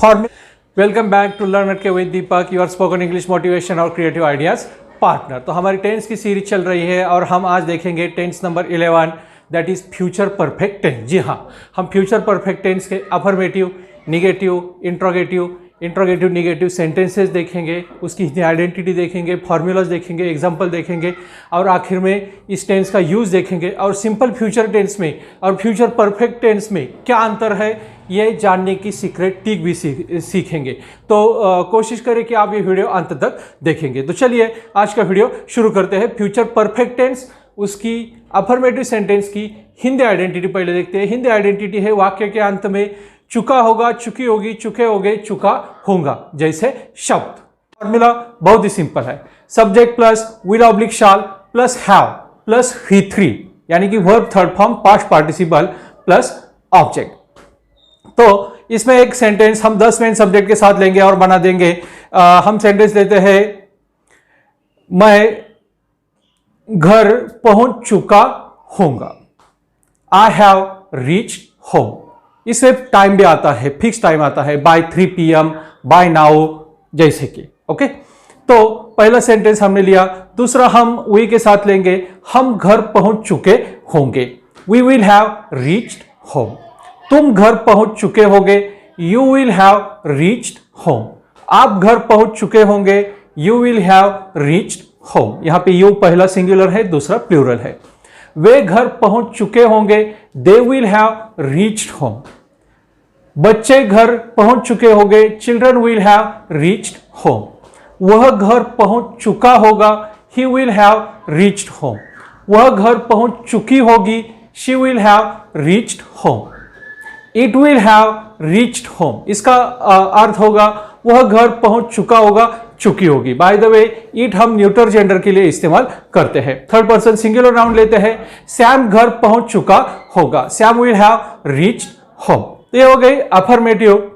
Welcome back to लर्नहाtkey with Deepak, your spoken English motivation और creative ideas partner. तो हमारी टेंस की सीरीज चल रही है और हम आज देखेंगे tense number 11, that is future perfect tense. जी हाँ, हम फ्यूचर परफेक्ट टेंस के affirmative, negative, interrogative negative sentences देखेंगे, उसकी आइडेंटिटी देखेंगे, फॉर्मूलाज देखेंगे, एग्जाम्पल देखेंगे और आखिर में इस टेंस का यूज देखेंगे और सिंपल फ्यूचर टेंस में और फ्यूचर परफेक्ट टेंस में क्या अंतर है ये जानने की सीक्रेट टिक भी सीखेंगे। तो कोशिश करें कि आप ये वीडियो अंत तक देखेंगे। तो चलिए आज का वीडियो शुरू करते हैं। फ्यूचर परफेक्ट टेंस, उसकी अफर्मेटिव सेंटेंस की हिंदी आइडेंटिटी पहले देखते हैं। हिंदी आइडेंटिटी है वाक्य के अंत में चुका होगा, चुकी होगी, चुके होगे, चुका होगा जैसे शब्द। फॉर्मूला बहुत ही सिंपल है, subject plus will oblique shall plus have plus V3 यानी कि verb third form past participle plus object. तो इसमें एक सेंटेंस हम 10 मेन सब्जेक्ट के साथ लेंगे और बना देंगे। हम सेंटेंस लेते हैं, मैं घर पहुंच चुका होऊंगा, आई हैव रीच्ड होम। इसमें टाइम भी आता है, फिक्स टाइम आता है, बाय 3 PM, बाय नाउ जैसे कि। ओके, तो पहला सेंटेंस हमने लिया। दूसरा हम वी के साथ लेंगे, हम घर पहुंच चुके होंगे, we will have reached home. तुम घर पहुंच चुके होंगे, you will have reached home. आप घर पहुंच चुके होंगे, you will have reached home. यहां पे यू पहला सिंगुलर है, दूसरा प्लूरल है। वे घर पहुंच चुके होंगे, they will have reached home. बच्चे घर पहुंच चुके होंगे, children will have reached home. वह घर पहुंच चुका होगा, he will have reached home. वह घर पहुंच चुकी होगी, she will have reached home. It will have reached home, इसका अर्थ होगा वह घर पहुंच चुका होगा, चुकी होगी। बाय द वे, इट हम न्यूटर जेंडर के लिए इस्तेमाल करते हैं। थर्ड पर्सन सिंगुलर नाउन लेते हैं, सैम घर पहुंच चुका होगा, Sam will have reached home. तो ये हो गई अफर्मेटिव।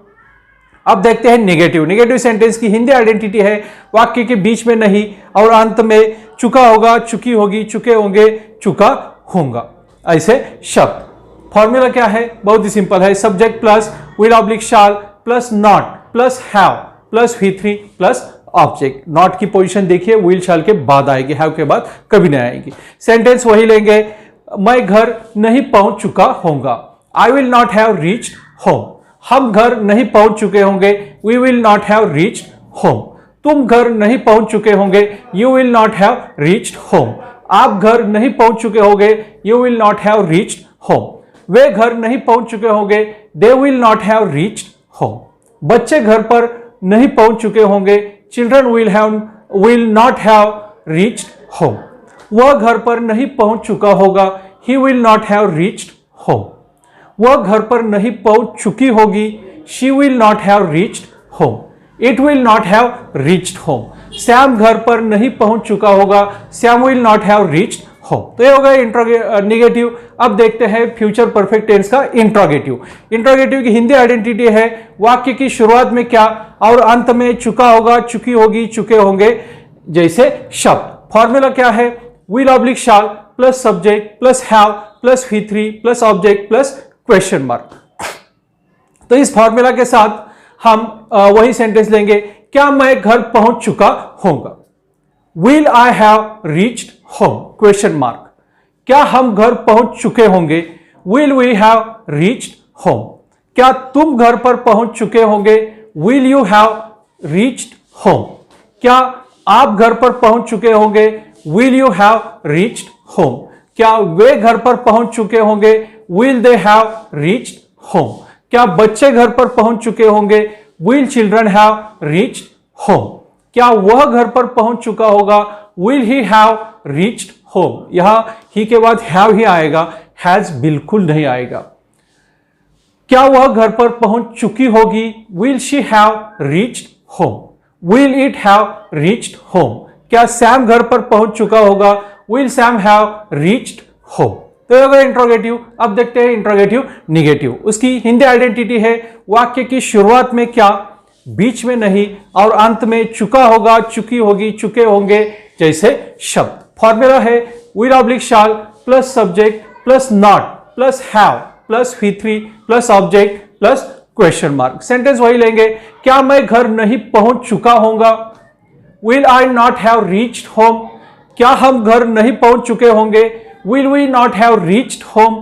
अब देखते हैं नेगेटिव। नेगेटिव सेंटेंस की हिंदी आइडेंटिटी है वाक्य के बीच में नहीं और अंत में चुका होगा, चुकी होगी, चुके होंगे, चुका होगा ऐसे शब्द। फॉर्मूला क्या है? बहुत ही सिंपल है, subject plus will oblique shall plus not plus have plus V3 plus object. Not की पोजीशन देखिए, विल शाल के बाद आएगी, हैव के बाद कभी नहीं आएगी। सेंटेंस वही लेंगे, मैं घर नहीं पहुंच चुका होऊंगा, I will not have reached home. हम घर नहीं पहुंच चुके होंगे, we will not have reached home. तुम घर नहीं पहुंच चुके होंगे, you will not have reached home. आप घर नहीं पहुंच चुके होंगे, you will not have reached home. वे घर नहीं पहुंच चुके होंगे, they will not have reached home. बच्चे घर पर नहीं पहुंच चुके होंगे, children will not have reached home. वह घर पर नहीं पहुंच चुका होगा, he will not have reached home. वह घर पर नहीं पहुंच चुकी होगी, she will not have reached home. It will not have reached home. Sam घर पर नहीं पहुंच चुका होगा, Sam will not have reached home. तो ये हो गया निगेटिव। अब देखते हैं फ्यूचर परफेक्ट टेंस का इंट्रोगेटिव। इंट्रोगेटिव की हिंदी आइडेंटिटी है वाक्य की शुरुआत में क्या और अंत में चुका होगा, चुकी होगी, चुके होंगे जैसे शब्द। फॉर्मूला क्या है? Will oblique shall plus subject plus have plus V3 plus object plus question mark. तो इस फॉर्मूला के साथ हम वही सेंटेंस लेंगे, क्या मैं घर पहुंच चुका होऊंगा, will I have reached home question mark. क्या हम घर पहुंच चुके होंगे, will we have reached home. क्या तुम घर पर पहुंच चुके होंगे, will you have reached home. क्या आप घर पर पहुंच चुके होंगे, will you have reached home. क्या वे घर पर पहुंच चुके होंगे, will they have reached home. क्या बच्चे घर पर पहुंच चुके होंगे, will children have reached home. क्या वह घर पर पहुंच चुका होगा, will he have reached home. यहां ही के बाद हैव ही आएगा, हैज बिल्कुल नहीं आएगा। क्या वह घर पर पहुंच चुकी होगी, will she have reached home. Will it have reached home. क्या सैम घर पर पहुंच चुका होगा, will Sam have reached home. तो ये हो गया इंट्रोगेटिव। अब देखते हैं इंट्रोगेटिव निगेटिव। उसकी हिंदी आइडेंटिटी है वाक्य की शुरुआत में क्या, बीच में नहीं और अंत में चुका होगा, चुकी होगी, चुके होंगे जैसे शब्द। फॉर्मूला है will oblique shall plus subject plus not plus have plus V3 plus object plus question mark. Sentence वही लेंगे, क्या मैं घर नहीं पहुंच चुका होऊंगा, will I not have reached home, क्या हम घर नहीं पहुंच चुके होंगे, will we not have reached home,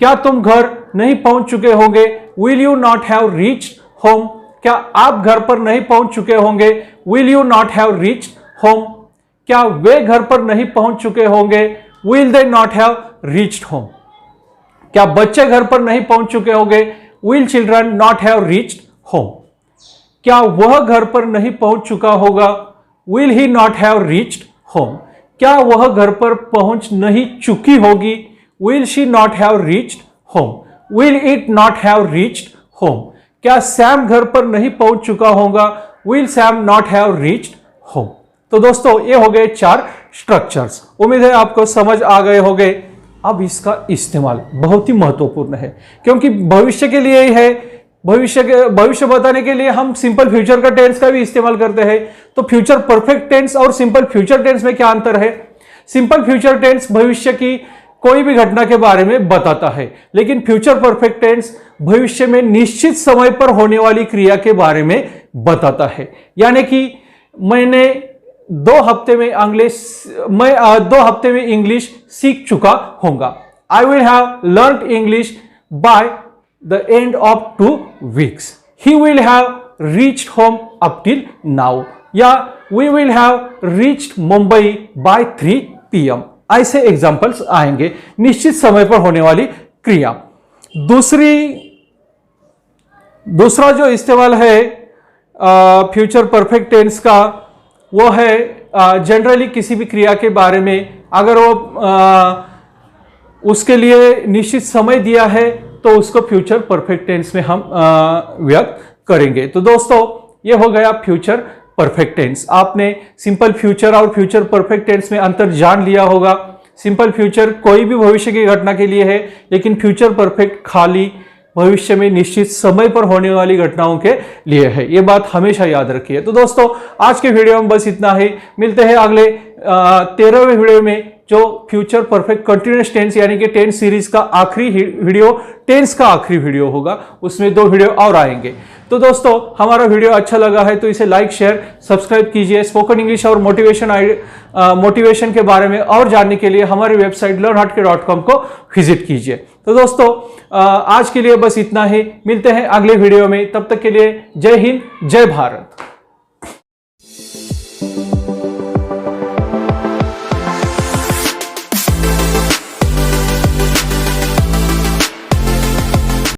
क्या तुम घर नहीं पहुंच चुके होंगे, will you not have reached home, क्या आप घर पर नहीं पहुंच चुके होंगे, will you not have reached home, क्या वे घर पर नहीं पहुंच चुके होंगे, will they not have reached home, क्या बच्चे घर पर नहीं पहुंच चुके होंगे, will children not have reached home, क्या वह घर पर नहीं पहुंच चुका होगा, will he not have reached home, क्या वह घर पर पहुंच नहीं चुकी होगी, will she not have reached home, will it not have reached home, क्या सैम घर पर नहीं पहुंच चुका होगा, will Sam not have reached home. तो दोस्तों ये हो गए 4 स्ट्रक्चर्स। उम्मीद है आपको समझ आ गए होंगे। अब इसका इस्तेमाल बहुत ही महत्वपूर्ण है, क्योंकि भविष्य के लिए ही है, भविष्य बताने के लिए हम सिंपल फ्यूचर का टेंस का भी इस्तेमाल करते हैं। तो फ्यूचर परफेक्ट टेंस और सिंपल फ्यूचर टेंस में क्या अंतर है? सिंपल फ्यूचर टेंस भविष्य की कोई भी घटना के बारे में बताता है, लेकिन फ्यूचर परफेक्ट टेंस भविष्य में निश्चित समय पर होने वाली क्रिया के बारे में बताता है। यानी कि मैंने 2 हफ्ते में इंग्लिश सीख चुका होऊंगा। I will have learn English by the end of 2 weeks. He will have reached home up till now. या we will have reached Mumbai by 3 PM. ऐसे एग्जाम्पल्स आएंगे निश्चित समय पर होने वाली क्रिया। दूसरा जो इस्तेमाल है फ्यूचर परफेक्ट टेंस का, वो है जनरली किसी भी क्रिया के बारे में अगर वो उसके लिए निश्चित समय दिया है तो उसको फ्यूचर परफेक्ट टेंस में हम व्यक्त करेंगे। तो दोस्तों ये हो गया फ्यूचर परफेक्ट टेंस। आपने सिंपल फ्यूचर और फ्यूचर परफेक्ट टेंस में अंतर जान लिया होगा। सिंपल फ्यूचर कोई भी भविष्य की घटना के लिए है, लेकिन फ्यूचर परफेक्ट खाली भविष्य में निश्चित समय पर होने वाली घटनाओं के लिए है। ये बात हमेशा याद रखिए। तो दोस्तों आज के वीडियो में बस इतना ही। मिलते हैं अगले 13वें वीडियो में, जो फ्यूचर परफेक्ट कंटिन्यूअस टेंस यानी कि टेंस सीरीज का आखिरी वीडियो, टेंस का आखिरी वीडियो होगा। उसमें 2 वीडियो और आएंगे। तो दोस्तों हमारा वीडियो अच्छा लगा है तो इसे लाइक शेयर सब्सक्राइब कीजिए। स्पोकन इंग्लिश और मोटिवेशन के बारे में और जानने के लिए हमारी वेबसाइट learnhatkey.com को विजिट कीजिए। तो दोस्तों आज के लिए बस इतना ही। मिलते हैं अगले वीडियो में, तब तक के लिए जय हिंद जय भारत।